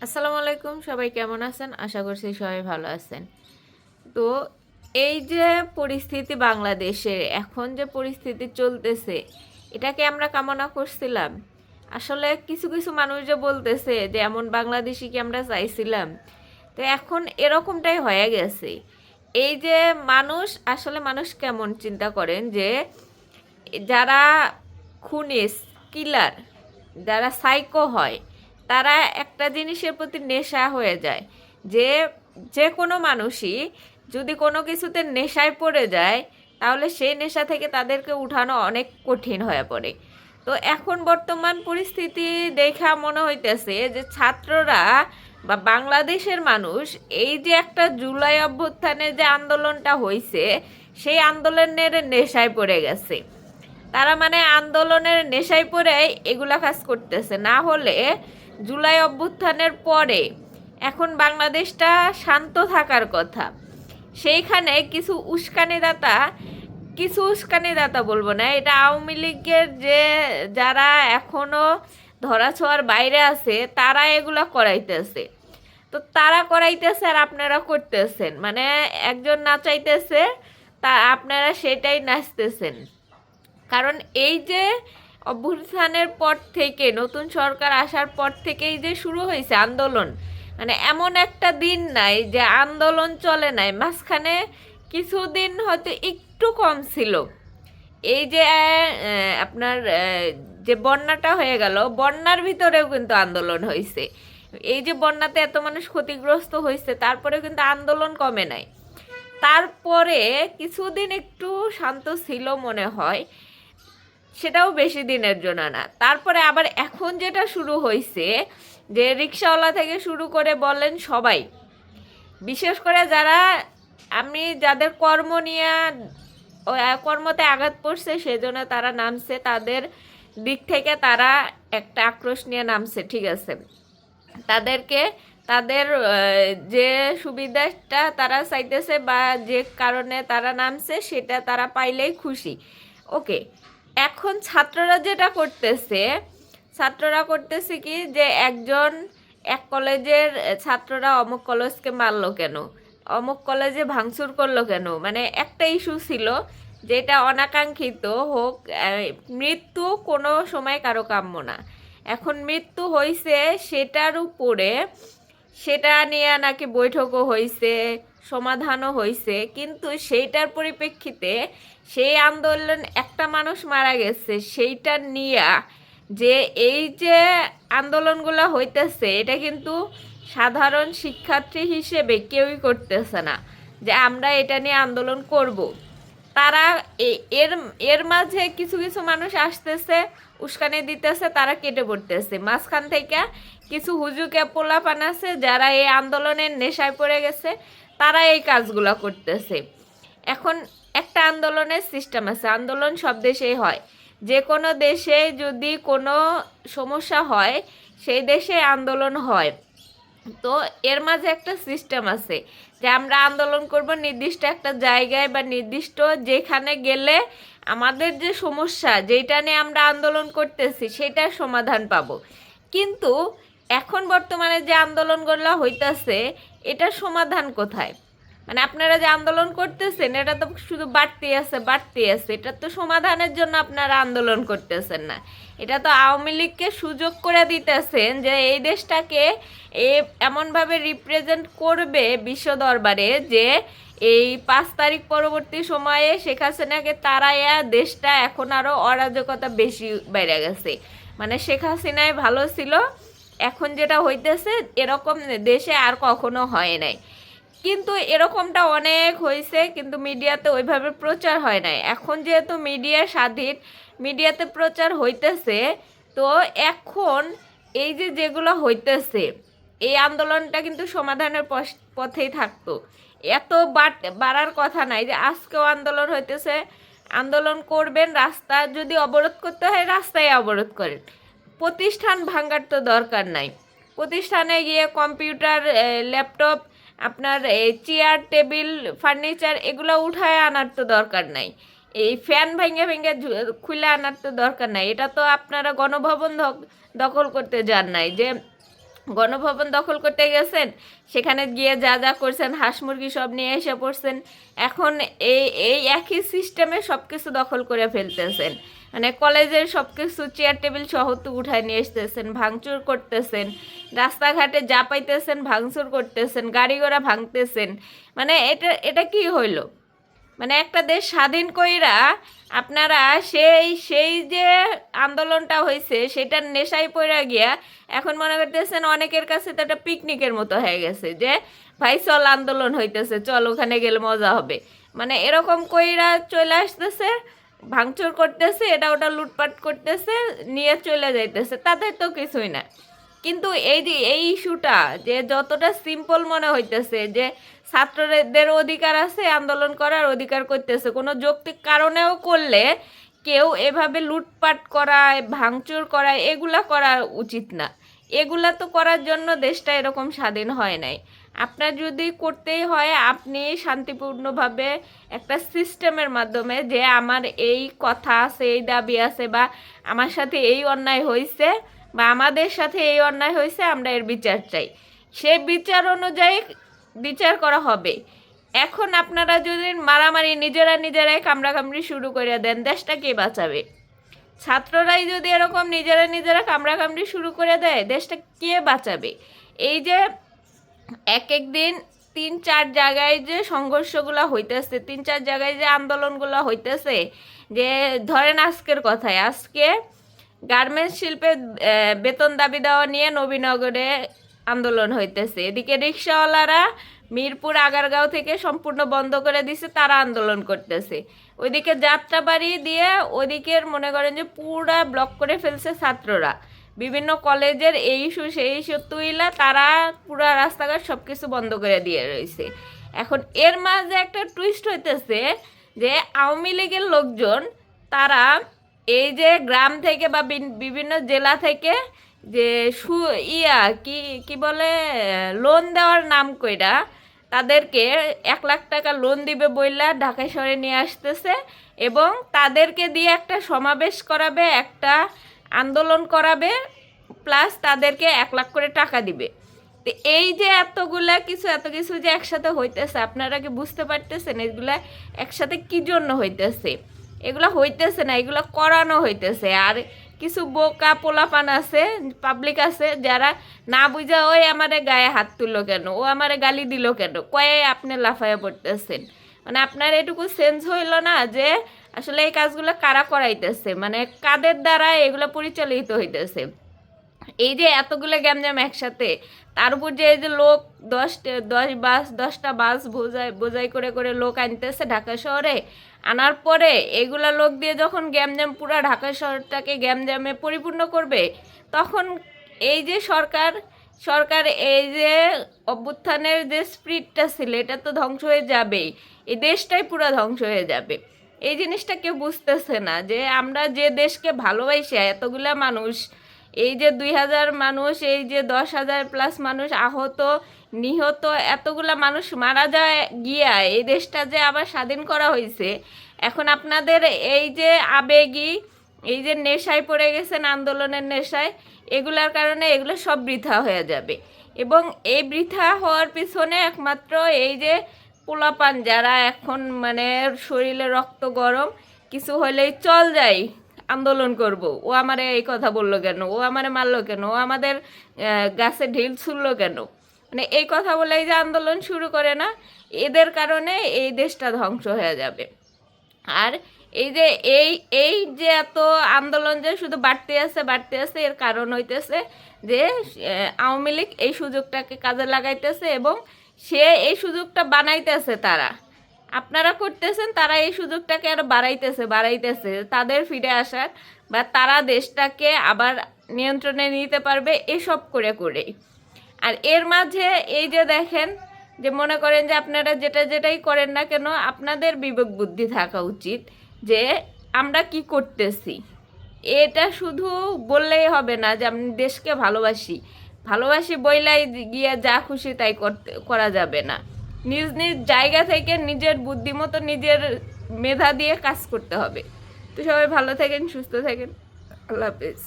আসসালামু আলাইকুম, সবাই কেমন আছেন? আশা করছি সবাই ভালো আছেন। তো এই যে পরিস্থিতি বাংলাদেশের এখন যে পরিস্থিতি চলতেছে, এটাকে আমরা কামনা করছিলাম? আসলে কিছু কিছু মানুষ যে বলতেছে যে এমন বাংলাদেশি কি আমরা চাইছিলাম? তো এখন এরকমটাই হয়ে গেছে। এই যে মানুষ কেমন চিন্তা করেন যে যারা খুনি, কিলার, যারা সাইকো হয়, তারা একটা জিনিসের প্রতি নেশা হয়ে যায়। যে যে কোনো মানুষই যদি কোনো কিছুতে নেশায় পড়ে যায়, তাহলে সেই নেশা থেকে তাদেরকে উঠানো অনেক কঠিন হয়ে পড়ে। তো এখন বর্তমান পরিস্থিতি দেখা মনে হইতেছে যে ছাত্ররা বা বাংলাদেশের মানুষ এই যে একটা জুলাই অভ্যুত্থানে যে আন্দোলনটা হয়েছে, সেই আন্দোলনের নেশায় পড়ে গেছে। তারা মানে আন্দোলনের নেশায় পড়ে এগুলা কাজ করতেছে। না হলে জুলাই অভ্যুত্থানের পরে এখন বাংলাদেশটা শান্ত থাকার কথা। সেইখানে কিছু উস্কানিদাতা বলবো না, এটা আওয়ামী লীগের যে যারা এখনো ধরাছোঁয়ার বাইরে আছে, তারা এগুলা করাইতেছে। তো তারা করাইতেছে আর আপনারা করতেছেন, মানে একজন নাচাইতেছে, তা আপনারা সেটাই নাচতেছেন। কারণ এই যে অভ্যুত্থানের পর থেকে, নতুন সরকার আসার পর থেকেই যে শুরু হয়েছে আন্দোলন, মানে এমন একটা দিন নাই যে আন্দোলন চলে নাই। মাঝখানে কিছুদিন হয়তো একটু কম ছিল। এই যে আপনার যে বন্যাটা হয়ে গেল, বন্যার ভিতরেও কিন্তু আন্দোলন হয়েছে। এই যে বন্যাতে এত মানুষ ক্ষতিগ্রস্ত হয়েছে, তারপরেও কিন্তু আন্দোলন কমে নাই। তারপরে কিছুদিন একটু শান্ত ছিল মনে হয়, সেটাও বেশি দিনের জন্য না। তারপরে আবার এখন যেটা শুরু হয়েছে, যে রিক্সাওয়ালা থেকে শুরু করে বলেন সবাই, বিশেষ করে যারা যাদের কর্ম নিয়ে কর্মতে আঘাত পড়ছে সেজন্য তারা নামছে, তাদের দিক থেকে তারা একটা আক্রোশ নিয়ে নামছে, ঠিক আছে। তাদেরকে তাদের যে সুবিধাটা তারা চাইতেছে বা যে কারণে তারা নামছে সেটা তারা পাইলেই খুশি। ওকে, এখন ছাত্ররা করতেছে কি, যে এক কলেজের ছাত্ররা অমুক কলেজকে মারলো কেন, অমুক কলেজে ভাঙচুর করলো কেন, মানে একটা ইস্যু ছিল যেটা অনাকাঙ্ক্ষিত হোক। মৃত্যু কোনো সময় কারো কাম্য না। এখন মৃত্যু হয়েছে সেটার উপরে, সেটা নিয়ে নাকি বৈঠকও হয়েছে, সমাধানও হয়েছে, কিন্তু সেইটার পরিপ্রেক্ষিতে সেই আন্দোলন একটা মানুষ মারা গেছে সেইটা নিয়ে যে এই যে আন্দোলনগুলো হইতেছে, এটা কিন্তু সাধারণ শিক্ষার্থী হিসেবে কেউই করতেছে না যে আমরা এটা নিয়ে আন্দোলন করব। তারা এর এর মাঝে কিছু কিছু মানুষ আসতেছে, উস্কানি দিতেছে, তারা কেটে পড়তেছে। মাঝখান থেকে কিছু হুজুকে পোলাপান আছে যারা এই আন্দোলনের নেশায় পড়ে গেছে, তারা এই কাজগুলো করতেছে। এখন একটা আন্দোলনের সিস্টেম আছে, আন্দোলন সব দেশেই হয়। যে কোনো দেশে যদি কোনো সমস্যা হয়, সেই দেশে আন্দোলন হয়। তো এর মাঝে একটা সিস্টেম আছে যে আমরা আন্দোলন করব নির্দিষ্ট একটা জায়গায় বা নির্দিষ্ট যেখানে গেলে আমাদের যে সমস্যা যেটা নিয়ে আমরা আন্দোলন করতেছি সেটার সমাধান পাবো। কিন্তু এখন বর্তমানে যে আন্দোলনগুলো হইতাছে, এটার সমাধান কোথায়? মানে আপনারা যে আন্দোলন করতেছেন, এটা তো শুধু বাড়তি আছে, এটা তো সমাধানের জন্য আপনারা আন্দোলন করতেছেন না। এটা তো আওয়ামী লীগকে সুযোগ করে দিতেছেন যে এই দেশটাকে এমনভাবে রিপ্রেজেন্ট করবে বিশ্ব দরবারে যে এই 5 তারিখ পরবর্তী সময়ে শেখ হাসিনাকে তাড়াইয়া দেশটা এখন আরও অরাজকতা বেশি বেড়ে গেছে। মানে শেখ হাসিনায় ভালো ছিল, এখন যেটা হইতেছে এরকম দেশে আর কখনো হয় নাই। কিন্তু এরকমটা অনেক হয়েছে, কিন্তু মিডিয়াতে ওইভাবে প্রচার হয় নাই। এখন যেহেতু মিডিয়া স্বাধীন, মিডিয়াতে প্রচার হইতেছে, তো এখন এই যে যেগুলো হইতেছে, এই আন্দোলনটা কিন্তু সমাধানের পথেই থাকতো। এত বাড়ার কথা নাই যে আজকেও আন্দোলন হইতেছে, আন্দোলন করবেন, রাস্তা যদি অবরোধ করতে হয় রাস্তায় অবরোধ করেন। প্রতিষ্ঠান ভাঙার তো দরকার নাই। প্রতিষ্ঠানে গিয়ে কম্পিউটার, ল্যাপটপ, আপনার এই চেয়ার টেবিল ফার্নিচার এগুলো উঠায় আনার তো দরকার নাই। এই ফ্যান ভেঙে ভেঙে খুলে আনার তো দরকার নাই। এটা তো আপনারা গণভবন দখল করতে যান নাই যে গণভবন দখল করতে গেছেন, সেখানে গিয়ে যা যা করছেন, হাঁস মুরগি সব নিয়ে এসে পড়ছেন। এখন এই এই একই সিস্টেমে সব কিছু দখল করে ফেলতেছেন। মানে কলেজের সব কিছু চেয়ার টেবিল সহ তো উঠায় নিয়ে আসতেছেন, ভাঙচুর করতেছেন, রাস্তাঘাটে যা পাইতেছেন ভাঙচুর করতেছেন, গাড়ি ঘোড়া ভাঙতেছেন। মানে এটা এটা কি হইলো? মানে একটা দেশ স্বাধীন কইরা আপনারা সেই সেই যে আন্দোলনটা হয়েছে সেটার নেশায় পড়া গিয়া এখন মনে করতেছেন অনেকের কাছে তো একটা পিকনিকের মতো হয়ে গেছে, যে ভাই চল আন্দোলন হইতেছে, চল ওখানে গেলে মজা হবে। মানে এরকম কইরা চলে আসতেছে, ভাঙচুর করতেছে, এটা ওটা লুটপাট করতেছে, নিয়ে চলে যাইতেছে, তাদের তো কিছুই না। কিন্তু এই যে এই ইস্যুটা যে যতটা সিম্পল মনে হইতেছে, যে ছাত্রদের অধিকার আছে, আন্দোলন করার অধিকার করতেছে, কোনো যৌক্তিক কারণেও করলে কেউ এভাবে লুটপাট করা, ভাঙচুর করা, এগুলা করা উচিত না। এগুলা তো করার জন্য দেশটা এরকম স্বাধীন হয় নাই। আপনার যদি করতেই হয়, আপনি শান্তিপূর্ণভাবে একটা সিস্টেমের মাধ্যমে, যে আমার এই কথা আছে, এই দাবি আছে, বা আমার সাথে এই অন্যায় হয়েছে, বা আমাদের সাথে এই অন্যায় হয়েছে, আমরা এর বিচার চাই, সে বিচার অনুযায়ী বিচার করা হবে। এখন আপনারা যদি মারামারি নিজেরাই কামড়াকামড়ি শুরু করে দেন, দেশটা কে বাঁচাবে? ছাত্ররাই যদি এরকম নিজেরা কামড়াকামড়ি শুরু করে দেয়, দেশটা কে বাঁচাবে? এই যে এক এক দিন 3-4 জায়গায় যে সংঘর্ষগুলো হইতেছে, 3-4 জায়গায় যে আন্দোলনগুলো হইতেছে, যে ধরেন আজকের কথায়, আজকে গার্মেন্টস শিল্পে বেতন দাবি দেওয়া নিয়ে নবীনগরে আন্দোলন হইতেছে, এদিকে রিক্সাওয়ালারা মিরপুর আগারগাঁও থেকে সম্পূর্ণ বন্ধ করে দিছে, তারা আন্দোলন করতেছে। ওইদিকে যাত্রাবাড়ি দিয়ে ওইদিকের মনে করেন যে পুরা ব্লক করে ফেলছে ছাত্ররা, বিভিন্ন কলেজের এই ইস্যু সেই ইস্যু তুইলা তারা পুরা রাস্তাঘাট সব কিছু বন্ধ করে দিয়ে রয়েছে। এখন এর মাঝে একটা টুইস্ট হইতেছে, যে আওয়ামী লীগের লোকজন তারা এই যে গ্রাম থেকে বা বিভিন্ন জেলা থেকে যে কি কি বলে লোন দেওয়ার নাম কইরা তাদেরকে 1 লাখ টাকা লোন দিবে বইলা ঢাকা শহরে নিয়ে আসতেছে, এবং তাদেরকে দিয়ে একটা সমাবেশ করাবে, একটা আন্দোলন করাবে, প্লাস তাদেরকে 1 লাখ করে টাকা দিবে। তো এই যে এত কিছু যে একসাথে হইতেছে, আপনারা কি বুঝতে পারতেছেন এগুলা একসাথে কি জন্য হইতেছে? এগুলা হইতেছে না, এগুলা করানো হইতেছে। আর কিছু বোকা পোলাপান আছে, পাবলিক আছে, যারা না বুঝা ওই আমারে গায়ে হাত তুললো কেন, ও আমারে গালি দিল কেন, কয়ে আপনি লাফাইয়া পড়তেছেন। মানে আপনার এটুকু সেন্স হইল না যে আসলে এই কাজগুলো কারা করাইতেছে, মানে কাদের দ্বারা এগুলো পরিচালিত হইতেছে। এই যে এতগুলো গ্যামজাম একসাথে, তার উপর যে এই যে লোক 10টা বাস বোঝাই করে করে লোক আনতেছে ঢাকা শহরে, আনার পরে এগুলা লোক দিয়ে যখন গ্যামজাম পুরা ঢাকা শহরটাকে গ্যামজামে পরিপূর্ণ করবে, তখন এই যে সরকার এই যে অভ্যুত্থানের যে স্পিরিটটা ছিল, এটা তো ধ্বংস হয়ে যাবেই, এই দেশটাই পুরো ধ্বংস হয়ে যাবে। এই জিনিসটা কেউ বুঝতেছে না, যে আমরা যে দেশকে ভালোবাসি, এতগুলা মানুষ, এই যে 2000 মানুষ, এই যে 10,000+ মানুষ আহত নিহত, এতগুলা মানুষ মারা যায় গিয়া এই দেশটা যে আবার স্বাধীন করা হয়েছে, এখন আপনাদের এই যে আবেগী, এই যে নেশায় পড়ে গেছেন, আন্দোলনের নেশায়, এগুলার কারণে এগুলো সব বৃথা হয়ে যাবে। এবং এই বৃথা হওয়ার পিছনে একমাত্র এই যে পোলাপান যারা এখন মানে শরীরে রক্ত গরম, কিছু হলেই চল যাই আন্দোলন করব, ও আমারে এই কথা বললো কেন, ও আমারে মারলো কেন, ও আমাদের গাছে ঢিল ছুড়লো কেন, মানে এই কথা বলেই যে আন্দোলন শুরু করে না, এদের কারণে এই দেশটা ধ্বংস হয়ে যাবে। আর এই যে এই যে এত আন্দোলন যে শুধু বাড়তে আছে, এর কারণ হইতেছে যে আওয়ামী লীগ এই সুযোগটাকে কাজে লাগাইতেছে, এবং সে এই সুযোগটা বানাইতেছে, তারা আপনারা করতেছেন, তারা এই সুযোগটাকে আরো বাড়াইতেছে তাদের ফিরে আসার, বা তারা দেশটাকে আবার নিয়ন্ত্রণে নিতে পারবে এসব করেই। আর এর মাঝে এই যে দেখেন, যে মনে করেন যে আপনারা যেটাই করেন না কেন, আপনাদের বিবেক বুদ্ধি থাকা উচিত যে আমরা কি করতেছি। এটা শুধু বললেই হবে না যে আমি দেশকে ভালোবাসি বইলাই গিয়ে যা খুশি তাই করা যাবে না। নিজ নিজ জায়গা থেকে নিজের বুদ্ধিমতো নিজের মেধা দিয়ে কাজ করতে হবে। তো সবাই ভালো থাকেন, সুস্থ থাকেন, আল্লাহ হাফেজ।